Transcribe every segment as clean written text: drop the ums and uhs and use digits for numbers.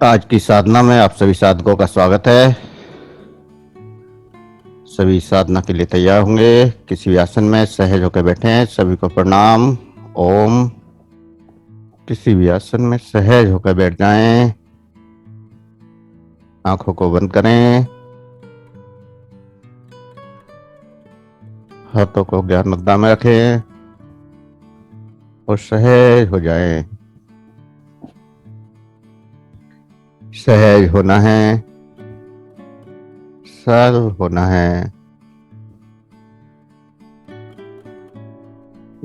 आज की साधना में आप सभी साधकों का स्वागत है। सभी साधना के लिए तैयार होंगे। किसी भी आसन में सहज होकर बैठे हैं। सभी को प्रणाम। ओम। किसी भी आसन में सहज होकर बैठ जाएं। आंखों को बंद करें। हाथों को ज्ञान मुद्रा में रखें और सहज हो जाएं। सहज होना है, सरल होना है।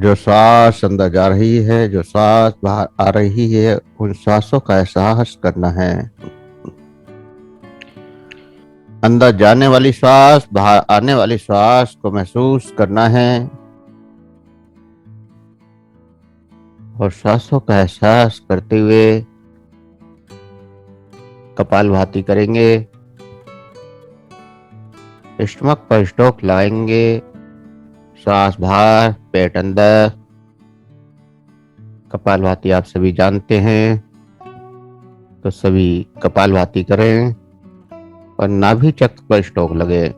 जो सांस अंदर जा रही है, जो सांस बाहर आ रही है, उन सांसों का एहसास करना है। अंदर जाने वाली श्वास, बाहर आने वाली श्वास को महसूस करना है और सांसों का एहसास करते हुए कपालभाति करेंगे। स्टमक पर स्ट्रोक लगाएंगे। सांस बाहर, पेट अंदर। कपालभाति आप सभी जानते हैं, तो सभी कपालभाति करें और नाभि चक्र पर स्ट्रोक लगे।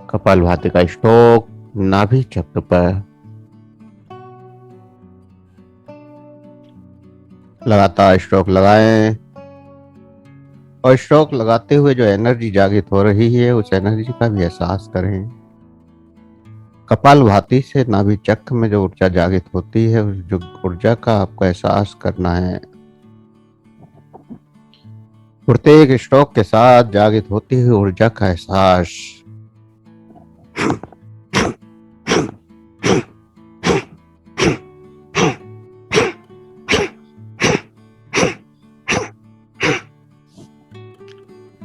कपालभाति का स्ट्रोक नाभि चक्र पर लगातार स्ट्रोक लगाएं और स्ट्रोक लगाते हुए जो एनर्जी जागृत हो रही है, उस एनर्जी का भी एहसास करें। कपालभाति से नाभि चक्र में जो ऊर्जा जागृत होती है, उस जो ऊर्जा का आपको एहसास करना है। प्रत्येक स्ट्रोक के साथ जागृत होती हुई ऊर्जा का एहसास।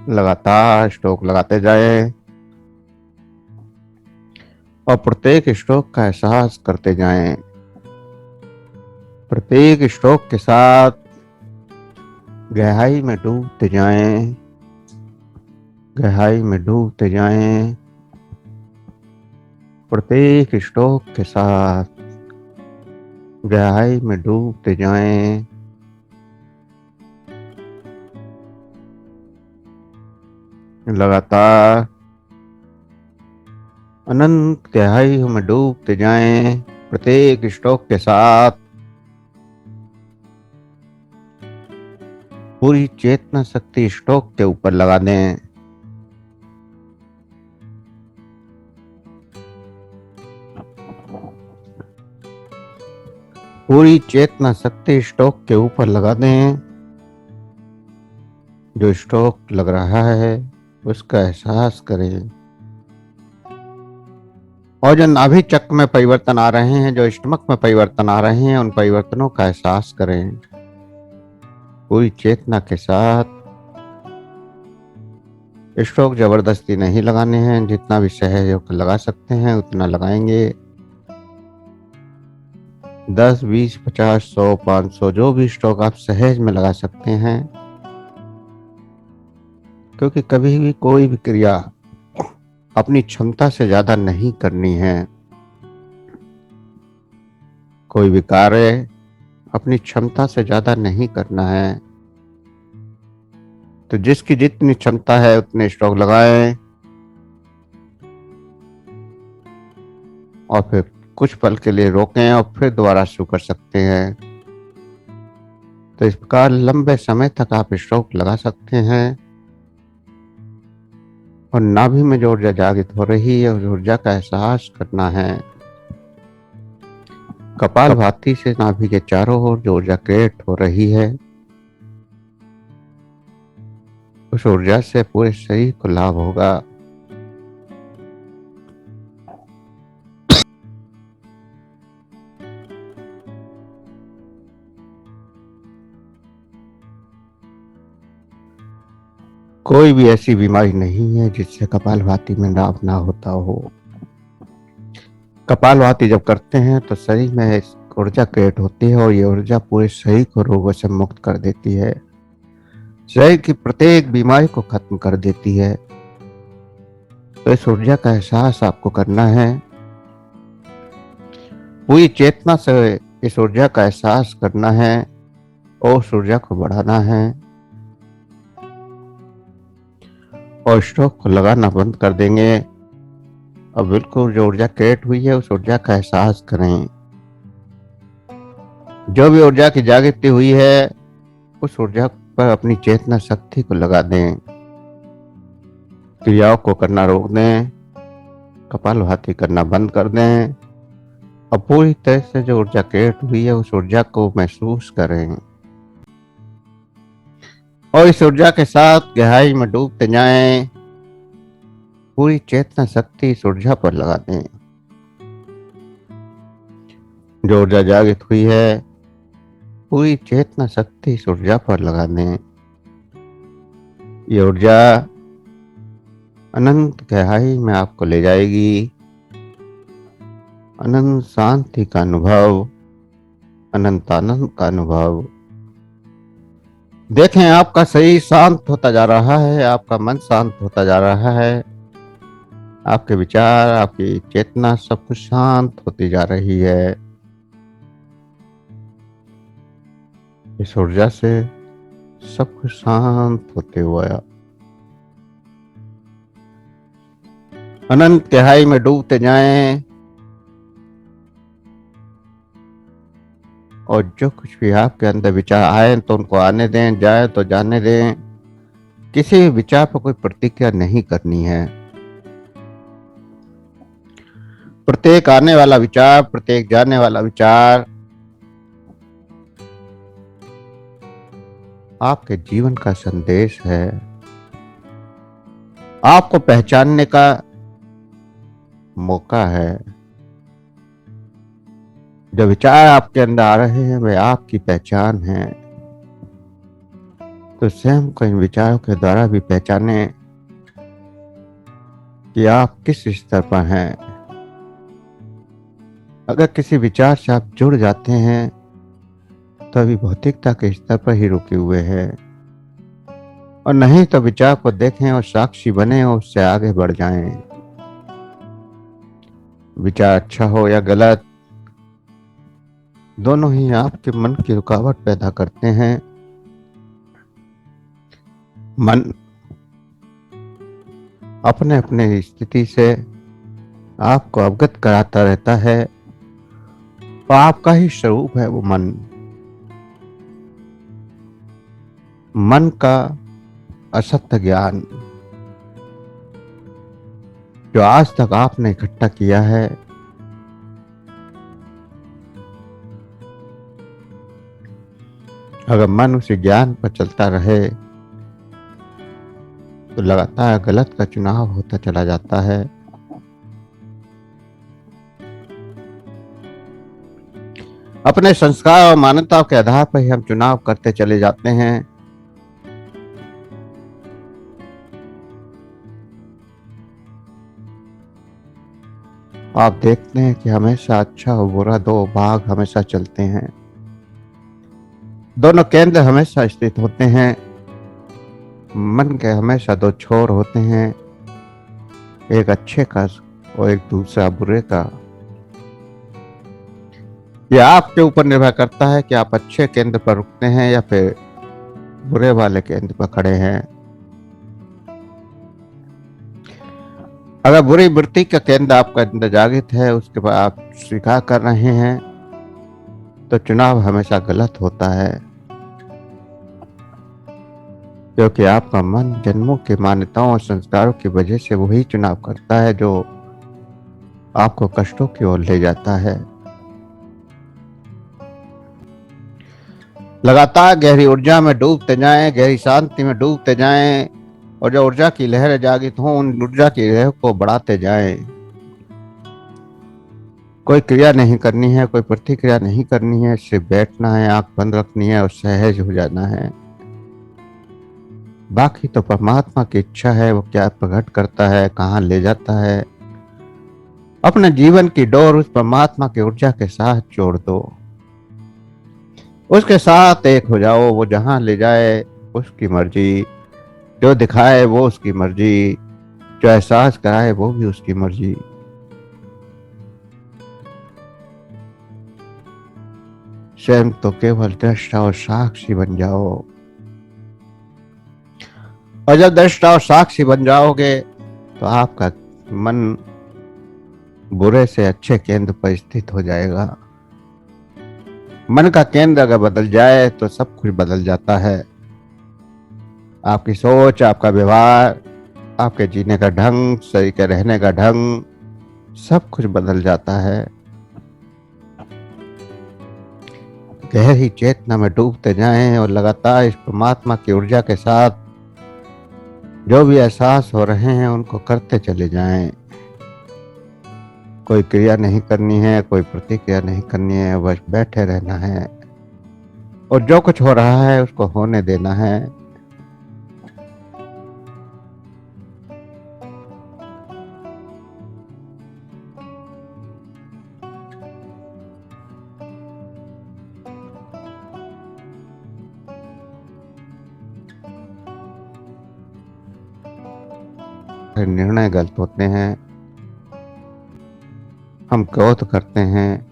लगातार स्ट्रोक लगाते जाएं और प्रत्येक स्ट्रोक का एहसास करते जाएं। प्रत्येक स्ट्रोक के साथ गहराई में डूबते जाएं, गहराई में डूबते जाएं। प्रत्येक स्ट्रोक के साथ गहराई में डूबते जाएं। लगातार अनंत गहराई में डूबते जाएं। प्रत्येक स्ट्रोक के साथ पूरी चेतना शक्ति स्ट्रोक के ऊपर लगा दें। पूरी चेतना शक्ति स्ट्रोक के ऊपर लगा दें। जो स्ट्रोक लग रहा है उसका एहसास करें और जो नाभि चक्र में परिवर्तन आ रहे हैं, जो स्टमक में परिवर्तन आ रहे हैं, उन परिवर्तनों का एहसास करें पूरी चेतना के साथ। स्ट्रोक जबरदस्ती नहीं लगाने हैं, जितना भी सहज होकर लगा सकते हैं उतना लगाएंगे। 10, 20, 50, 100, 500 जो भी स्ट्रोक आप सहज में लगा सकते हैं, क्योंकि कभी भी कोई भी क्रिया अपनी क्षमता से ज्यादा नहीं करनी है। कोई भी कार्य अपनी क्षमता से ज्यादा नहीं करना है। तो जिसकी जितनी क्षमता है उतने स्ट्रोक लगाएं और फिर कुछ पल के लिए रोकें और फिर दोबारा शुरू कर सकते हैं। तो इस प्रकार लंबे समय तक आप स्ट्रोक लगा सकते हैं और नाभि में जो ऊर्जा जागृत हो रही है उस ऊर्जा का एहसास करना है। कपालभाति से नाभि के चारों ओर जो ऊर्जा क्रिएट हो रही है, उस ऊर्जा से पूरे शरीर को लाभ होगा। कोई भी ऐसी बीमारी नहीं है जिससे कपालभाति में लाभ ना होता हो। कपालभाति जब करते हैं तो शरीर में ऊर्जा क्रिएट होती है और ये ऊर्जा पूरे शरीर को रोगों से मुक्त कर देती है, शरीर की प्रत्येक बीमारी को खत्म कर देती है। तो इस ऊर्जा का एहसास आपको करना है। पूरी चेतना से इस ऊर्जा का एहसास करना है और उस ऊर्जा को बढ़ाना है और स्ट्रोक को लगाना बंद कर देंगे। अब बिल्कुल जो ऊर्जा क्रिएट हुई है उस ऊर्जा का एहसास करें। जो भी ऊर्जा की जागृति हुई है उस ऊर्जा पर अपनी चेतना शक्ति को लगा दें। क्रियाओं को करना रोक दें, कपालभाति करना बंद कर दें। अब पूरी तरह से जो ऊर्जा क्रिएट हुई है उस ऊर्जा को महसूस करें और इस ऊर्जा के साथ गहराई में डूबते जाएं। पूरी चेतना शक्ति इस ऊर्जा पर लगा दें। जो ऊर्जा जागृत हुई है पूरी चेतना शक्ति इस ऊर्जा पर लगा दें। ये ऊर्जा अनंत गहराई में आपको ले जाएगी। अनंत शांति का अनुभव, अनंत आनंद का अनुभव। देखें आपका शरीर शांत होता जा रहा है, आपका मन शांत होता जा रहा है, आपके विचार, आपकी चेतना सब कुछ शांत होती जा रही है। इस ऊर्जा से सब कुछ शांत होते हुए अनंत गहराई में डूबते जाएं और जो कुछ भी आपके अंदर विचार आए तो उनको आने दें, जाए तो जाने दें। किसी विचार पर कोई प्रतिक्रिया नहीं करनी है। प्रत्येक आने वाला विचार, प्रत्येक जाने वाला विचार आपके जीवन का संदेश है, आपको पहचानने का मौका है। जो विचार आपके अंदर आ रहे हैं वे आपकी पहचान है। तो स्वयं को इन विचारों के द्वारा भी पहचाने कि आप किस स्तर पर हैं। अगर किसी विचार से आप जुड़ जाते हैं तो अभी भौतिकता के स्तर पर ही रुके हुए हैं, और नहीं तो विचार को देखें और साक्षी बने और उससे आगे बढ़ जाएं। विचार अच्छा हो या गलत, दोनों ही आपके मन की रुकावट पैदा करते हैं। मन अपने अपने स्थिति से आपको अवगत कराता रहता है और आपका ही स्वरूप है वो मन। मन का असत्य ज्ञान जो आज तक आपने इकट्ठा किया है, अगर मन उसी ज्ञान पर चलता रहे तो लगातार गलत का चुनाव होता चला जाता है। अपने संस्कार और मान्यताओं के आधार पर ही हम चुनाव करते चले जाते हैं। आप देखते हैं कि हमेशा अच्छा और बुरा दो भाग हमेशा चलते हैं। दोनों केंद्र हमेशा स्थित होते हैं। मन के हमेशा दो छोर होते हैं, एक अच्छे का और एक दूसरा बुरे का। यह आपके ऊपर निर्भर करता है कि आप अच्छे केंद्र पर रुकते हैं या फिर बुरे वाले केंद्र पर खड़े हैं। अगर बुरी वृत्ति का केंद्र आपका अंदर जागृत है, उसके बाद आप स्वीकार कर रहे हैं, तो चुनाव हमेशा गलत होता है, क्योंकि आपका मन जन्मों की मान्यताओं और संस्कारों की वजह से वही चुनाव करता है जो आपको कष्टों की ओर ले जाता है। लगातार गहरी ऊर्जा में डूबते जाएं, गहरी शांति में डूबते जाएं और जो ऊर्जा की लहर जागृत हो उन ऊर्जा की लहर को बढ़ाते जाएं। कोई क्रिया नहीं करनी है, कोई प्रतिक्रिया नहीं करनी है, सिर्फ बैठना है, आंख बंद रखनी है और सहज हो जाना है। बाकी तो परमात्मा की इच्छा है, वो क्या प्रकट करता है, कहाँ ले जाता है। अपने जीवन की डोर उस परमात्मा की ऊर्जा के साथ जोड़ दो, उसके साथ एक हो जाओ। वो जहां ले जाए उसकी मर्जी, जो दिखाए वो उसकी मर्जी, जो एहसास कराए वो भी उसकी मर्जी। स्वयं तो केवल दृष्टा और साक्षी बन जाओ। और जब दृष्टा और साक्षी बन जाओगे तो आपका मन बुरे से अच्छे केंद्र पर स्थित हो जाएगा। मन का केंद्र अगर बदल जाए तो सब कुछ बदल जाता है। आपकी सोच, आपका व्यवहार, आपके जीने का ढंग, शरीर के रहने का ढंग, सब कुछ बदल जाता है। गहरी चेतना में डूबते जाएं और लगातार इस परमात्मा की ऊर्जा के साथ जो भी एहसास हो रहे हैं उनको करते चले जाएं। कोई क्रिया नहीं करनी है, कोई प्रतिक्रिया नहीं करनी है, बस बैठे रहना है और जो कुछ हो रहा है उसको होने देना है। निर्णय गलत होते हैं, हम क्रोध करते हैं,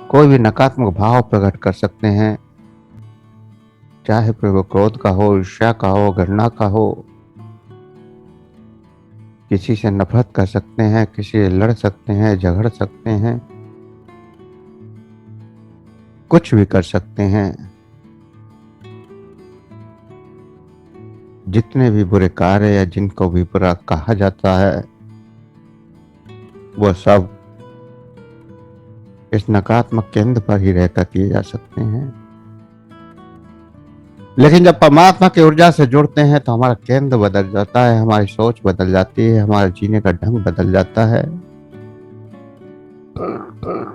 कोई भी नकारात्मक भाव प्रकट कर सकते हैं, चाहे फिर वो क्रोध का हो, ईर्ष्या का हो, घृणा का हो। किसी से नफरत कर सकते हैं, किसी से लड़ सकते हैं, झगड़ सकते हैं, कुछ भी कर सकते हैं। जितने भी बुरे कार्य या जिनको भी बुरा कहा जाता है वो सब इस नकारात्मक केंद्र पर ही रहकर किए जा सकते हैं। लेकिन जब परमात्मा की ऊर्जा से जुड़ते हैं तो हमारा केंद्र बदल जाता है, हमारी सोच बदल जाती है, हमारे जीने का ढंग बदल जाता है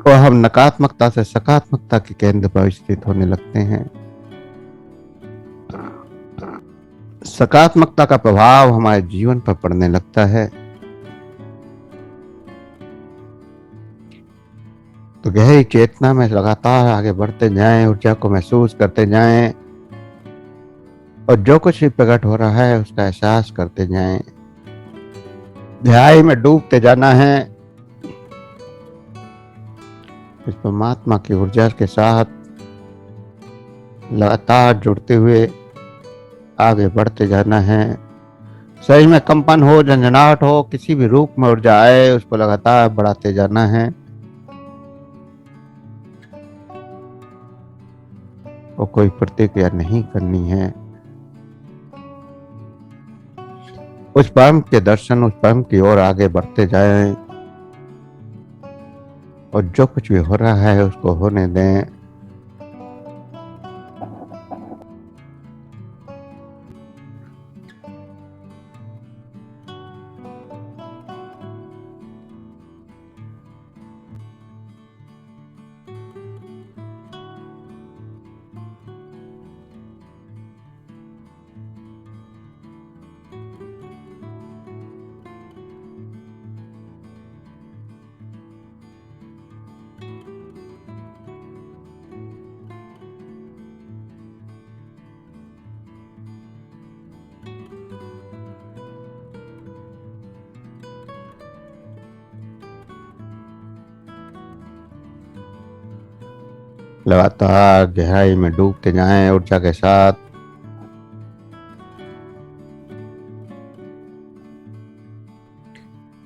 और हम नकारात्मकता से सकारात्मकता के केंद्र पर स्थित होने लगते हैं। सकारात्मकता का प्रभाव हमारे जीवन पर पड़ने लगता है। तो गहरी चेतना में लगातार आगे बढ़ते जाएं, ऊर्जा को महसूस करते जाएं और जो कुछ भी प्रकट हो रहा है उसका एहसास करते जाएं। ध्यान में डूबते जाना है, इस परमात्मा की ऊर्जा के साथ लगातार जुड़ते हुए आगे बढ़ते जाना है। शरीर में कंपन हो, झंझनाहट हो, किसी भी रूप में ऊर्जा आए उसको लगातार बढ़ाते जाना है और कोई प्रतिक्रिया नहीं करनी है। उस परम के दर्शन, उस परम की ओर आगे बढ़ते जाएं और जो कुछ भी हो रहा है उसको होने दें। लगातार गहराई में डूबते जाएं ऊर्जा के साथ।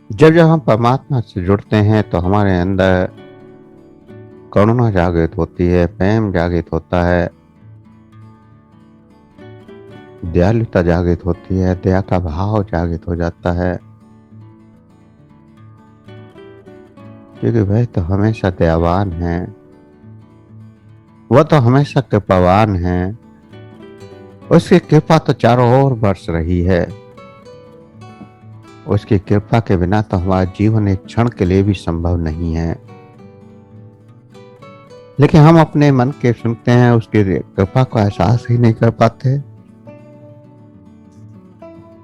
जब जब हम परमात्मा से जुड़ते हैं तो हमारे अंदर करुणा जागृत होती है, प्रेम जागृत होता है, दयालुता जागृत होती है, दया का भाव जागृत हो जाता है। क्योंकि वह तो हमेशा दयावान है, वह तो हमेशा कृपावान है। उसकी कृपा तो चारों ओर बरस रही है। उसकी कृपा के बिना तो हमारा जीवन एक क्षण के लिए भी संभव नहीं है। लेकिन हम अपने मन के सुनते हैं, उसकी कृपा को एहसास ही नहीं कर पाते।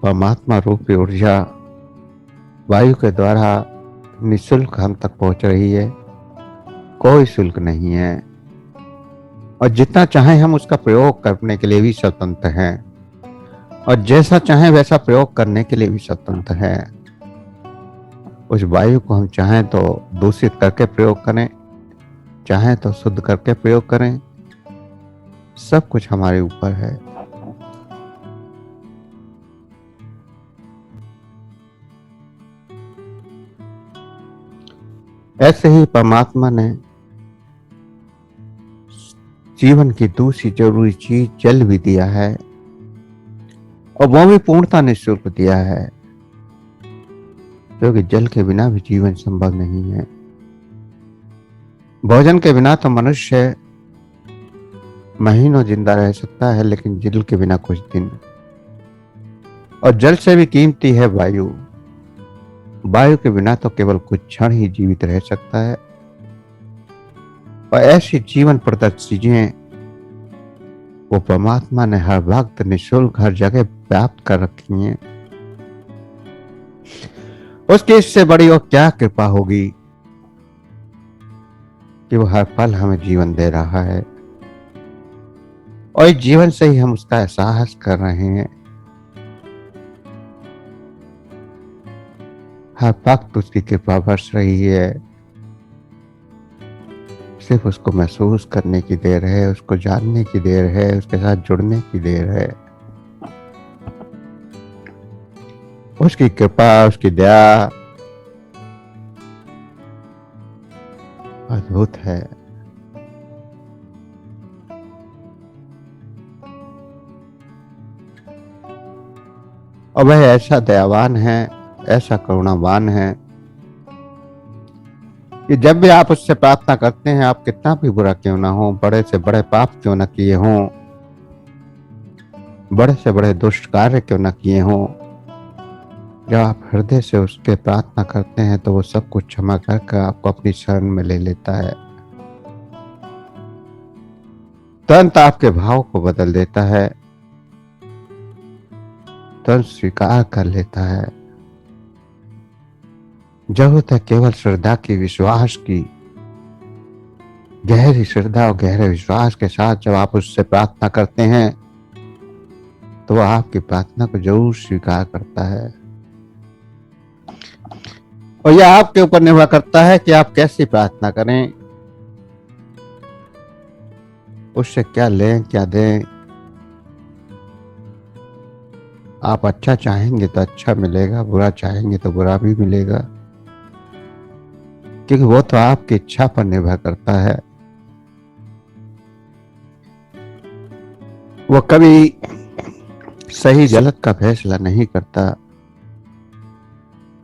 परमात्मा रूपी ऊर्जा वायु के द्वारा निःशुल्क हम तक पहुंच रही है, कोई शुल्क नहीं है और जितना चाहें हम उसका प्रयोग करने के लिए भी स्वतंत्र हैं और जैसा चाहें वैसा प्रयोग करने के लिए भी स्वतंत्र है। उस वायु को हम चाहें तो दूषित करके प्रयोग करें, चाहें तो शुद्ध करके प्रयोग करें। सब कुछ हमारे ऊपर है। ऐसे ही परमात्मा ने जीवन की दूसरी जरूरी चीज जल भी दिया है, और वो भी पूर्णता निःशुल्क दिया है, क्योंकि जल के बिना भी जीवन संभव नहीं है। भोजन के बिना तो मनुष्य महीनों जिंदा रह सकता है, लेकिन जल के बिना कुछ दिन। और जल से भी कीमती है वायु। वायु के बिना तो केवल कुछ क्षण ही जीवित रह सकता है। और ऐसी जीवन प्रदत्त चीजें वो परमात्मा ने हर वक्त निःशुल्क हर जगह व्याप्त कर रखी हैं। उसकी इससे बड़ी और क्या कृपा होगी कि वो हर पल हमें जीवन दे रहा है, और इस जीवन से ही हम उसका एहसास कर रहे हैं। हर वक्त उसकी कृपा बरस रही है। सिर्फ उसको महसूस करने की देर है, उसको जानने की देर है, उसके साथ जुड़ने की देर है। उसकी कृपा, उसकी दया अद्भुत है। और वह ऐसा दयावान है, ऐसा करुणावान है कि जब भी आप उससे प्रार्थना करते हैं, आप कितना भी बुरा क्यों ना हो, बड़े से बड़े पाप क्यों ना किए हों, बड़े से बड़े दुष्ट कार्य क्यों ना किए हों, जब आप हृदय से उसके प्रार्थना करते हैं तो वो सब कुछ क्षमा करके आपको अपनी शरण में ले लेता है। तुरंत आपके भाव को बदल देता है, तुरंत स्वीकार कर लेता है। जरूरत है केवल श्रद्धा की, विश्वास की। गहरी श्रद्धा और गहरे विश्वास के साथ जब आप उससे प्रार्थना करते हैं तो वह आपकी प्रार्थना को जरूर स्वीकार करता है। और यह आपके ऊपर निर्भर करता है कि आप कैसी प्रार्थना करें, उससे क्या लें क्या दें। आप अच्छा चाहेंगे तो अच्छा मिलेगा, बुरा चाहेंगे तो बुरा भी मिलेगा, क्योंकि वो तो आपकी इच्छा पर निर्भर करता है। वो कभी सही गलत का फैसला नहीं करता।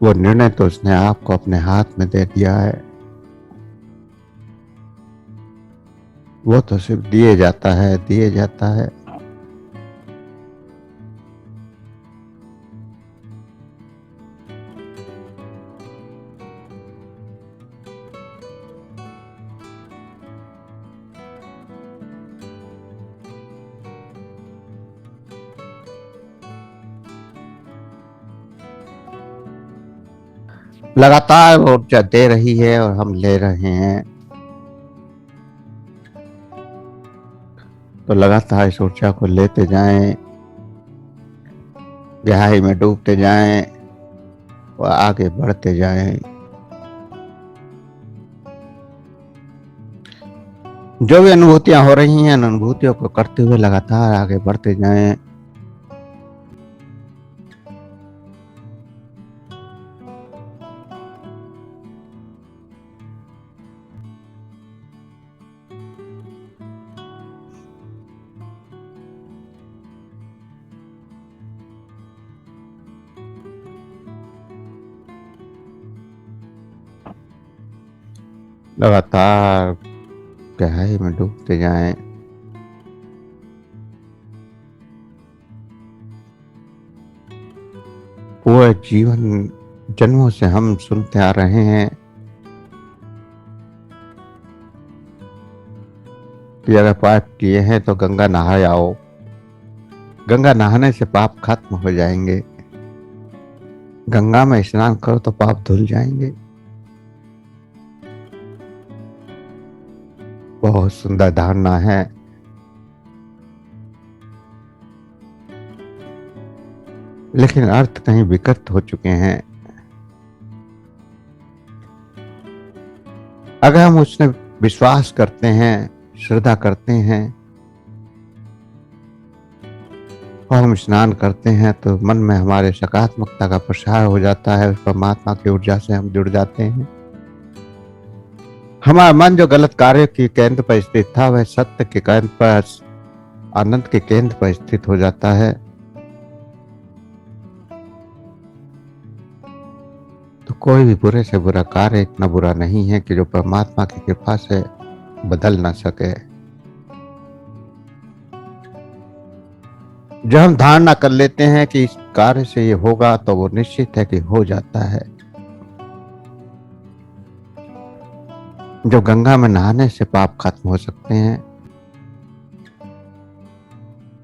वो निर्णय तो उसने आपको अपने हाथ में दे दिया है। वो तो सिर्फ दिए जाता है, दिए जाता है। लगातार वो ऊर्जा दे रही है और हम ले रहे हैं। तो लगातार इस ऊर्जा को लेते जाएं, गहराई में डूबते जाएं और आगे बढ़ते जाएं। जो भी अनुभूतियां हो रही हैं, अनुभूतियों को करते हुए लगातार आगे बढ़ते जाएं। लगातार गहराई में डूबते जाएं। पूरे जीवन जन्मों से हम सुनते आ रहे हैं कि अगर पाप किए हैं तो गंगा नहा आओ। गंगा नहाने से पाप खत्म हो जाएंगे। गंगा में स्नान करो तो पाप धुल जाएंगे। बहुत सुंदर धारणा है। लेकिन अर्थ कहीं विकृत हो चुके हैं। अगर हम उसने विश्वास करते हैं, श्रद्धा करते हैं और हम स्नान करते हैं तो मन में हमारे सकारात्मकता का प्रसार हो जाता है। उस परमात्मा की ऊर्जा से हम जुड़ जाते हैं। हमारा मन जो गलत कार्य के केंद्र पर स्थित था वह सत्य के केंद्र पर, आनंद के केंद्र पर स्थित हो जाता है। तो कोई भी बुरे से बुरा कार्य इतना बुरा नहीं है कि जो परमात्मा की कृपा से बदल ना सके। जब हम धारणा कर लेते हैं कि इस कार्य से ये होगा तो वो निश्चित है कि हो जाता है। जो गंगा में नहाने से पाप खत्म हो सकते हैं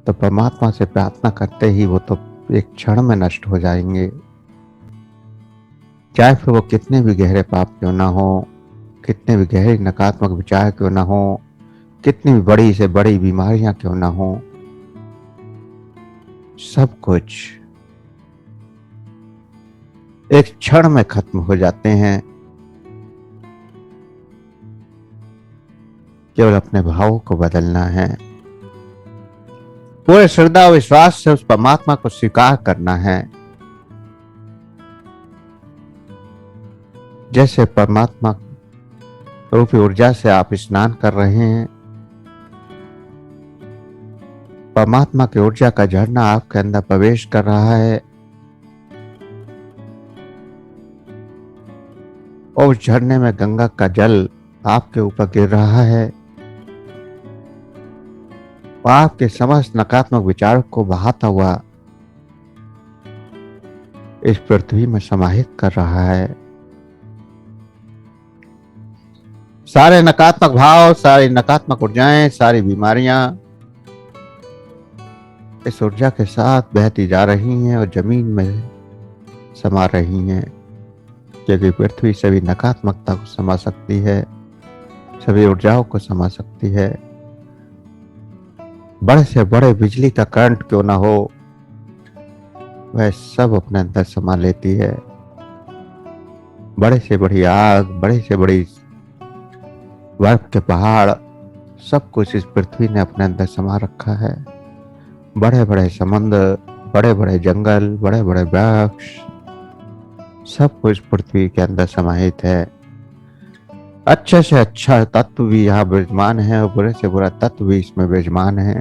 तो परमात्मा से प्रार्थना करते ही वो तो एक क्षण में नष्ट हो जाएंगे। चाहे फिर वो कितने भी गहरे पाप क्यों ना हो, कितने भी गहरे नकारात्मक विचार क्यों ना हो, कितनी भी बड़ी से बड़ी बीमारियां क्यों ना हो, सब कुछ एक क्षण में खत्म हो जाते हैं। केवल अपने भावों को बदलना है, पूरे श्रद्धा और विश्वास से उस परमात्मा को स्वीकार करना है। जैसे परमात्मा रूपी ऊर्जा से आप स्नान कर रहे हैं, परमात्मा की ऊर्जा का झरना आपके अंदर प्रवेश कर रहा है और उस झरने में गंगा का जल आपके ऊपर गिर रहा है और आपके समस्त नकारात्मक विचारों को बहाता हुआ इस पृथ्वी में समाहित कर रहा है। सारे नकारात्मक भाव, सारी नकारात्मक ऊर्जाएं, सारी बीमारियां इस ऊर्जा के साथ बहती जा रही हैं और जमीन में समा रही हैं, क्योंकि पृथ्वी सभी नकारात्मकता को समा सकती है, सभी ऊर्जाओं को समा सकती है। बड़े से बड़े बिजली का करंट क्यों ना हो, वह सब अपने अंदर समा लेती है। बड़े से बड़ी आग, बड़े से बड़ी बर्फ के पहाड़, सब कुछ इस पृथ्वी ने अपने अंदर समा रखा है। बड़े बड़े समुद्र, बड़े बड़े जंगल, बड़े बड़े वृक्ष, सब कुछ पृथ्वी के अंदर समाहित है। अच्छे से अच्छा तत्व भी यहाँ विराजमान है और बुरे से बुरा तत्व भी इसमें विराजमान है।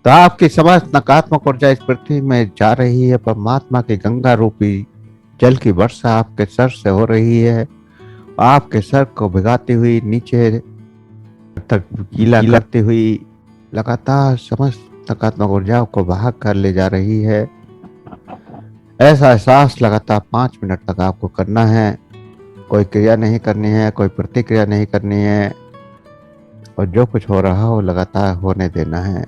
तो आपकी समस्त नकारात्मक ऊर्जा इस पृथ्वी में जा रही है, परमात्मा के गंगा रूपी जल की वर्षा आपके सर से हो रही है, आपके सर को भिगाती हुई नीचे तक गीला करती हुई लगातार समस्त नकारात्मक ऊर्जाओं को बहा कर ले जा रही है। ऐसा एहसास लगातार 5 मिनट तक आपको करना है। कोई क्रिया नहीं करनी है, कोई प्रतिक्रिया नहीं करनी है और जो कुछ हो रहा हो लगातार होने देना है।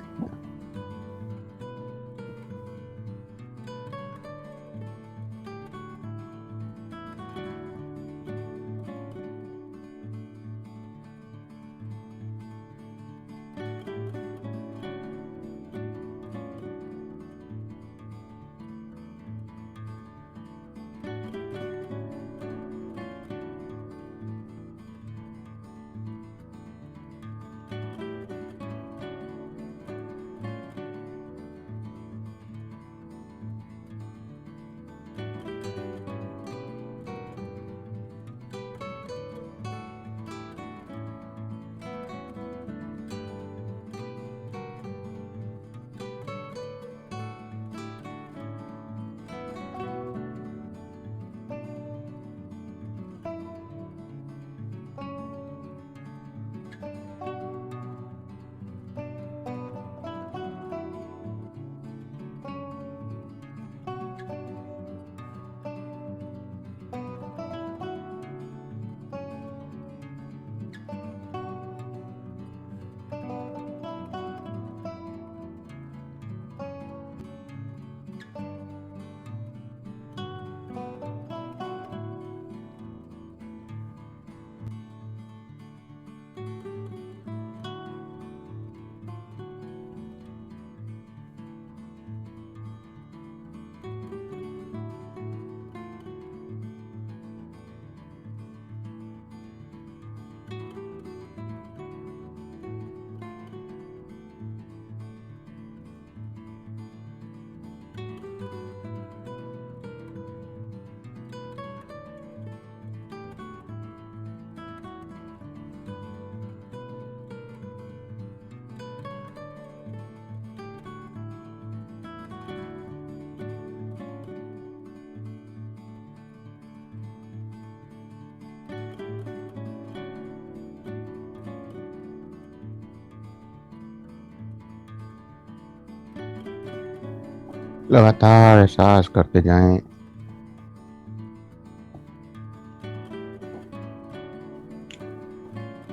लगातार एहसास करते जाएं।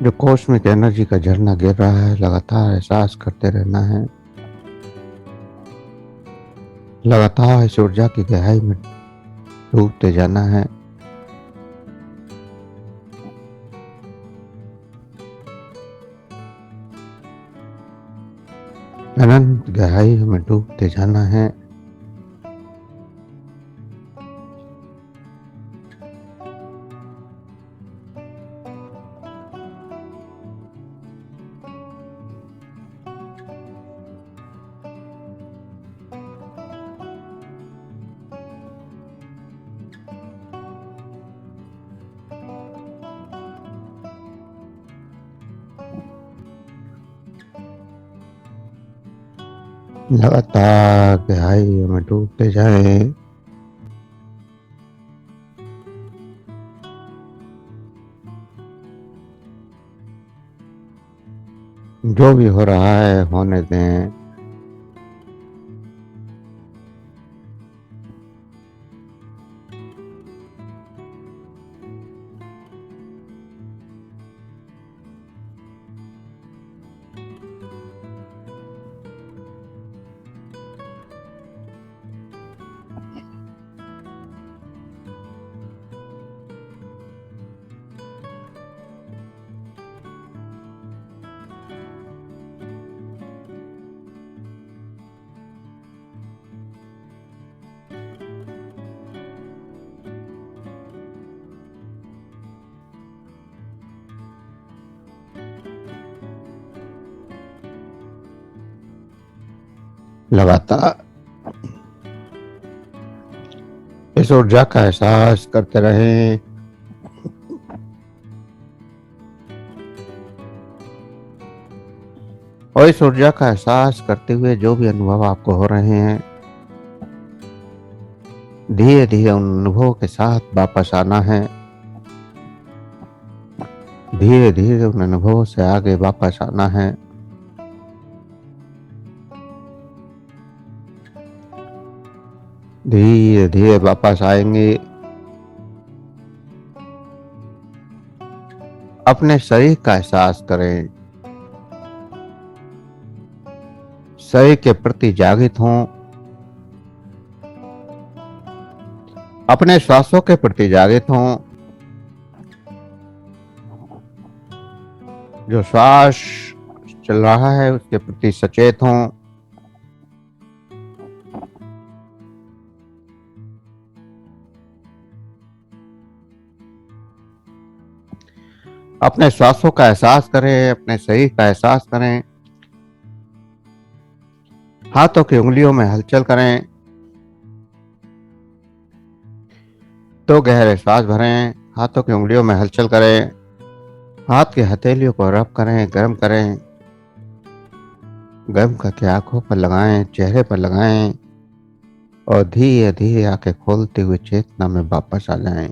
जो कॉस्मिक एनर्जी का झरना गिर रहा है, लगातार एहसास करते रहना है। लगातार इस ऊर्जा की गहराई में डूबते जाना है। अनंत गहराई में डूबते जाना है। लगातार गहराई में डूबते जाएं। जो भी हो रहा है होने दें। लगातार इस ऊर्जा का एहसास करते रहें। और इस ऊर्जा का एहसास करते हुए जो भी अनुभव आपको हो रहे हैं, धीरे धीरे उन अनुभवों के साथ वापस आना है। धीरे धीरे उन अनुभवों से आगे वापस आना है। धीरे धीरे वापस आएंगे। अपने शरीर का एहसास करें। शरीर के प्रति जागृत हों। अपने श्वासों के प्रति जागृत हों। जो श्वास चल रहा है उसके प्रति सचेत हों। अपने श्वासों का एहसास करें। अपने शरीर का एहसास करें। हाथों की उंगलियों में हलचल करें। तो गहरे सांस भरें। हाथों की उंगलियों में हलचल करें। हाथ की हथेलियों को रब करें, गर्म करें। गर्म करके आंखों पर लगाएं, चेहरे पर लगाएं और धीरे धीरे आंखें खोलते हुए चेतना में वापस आ जाएं।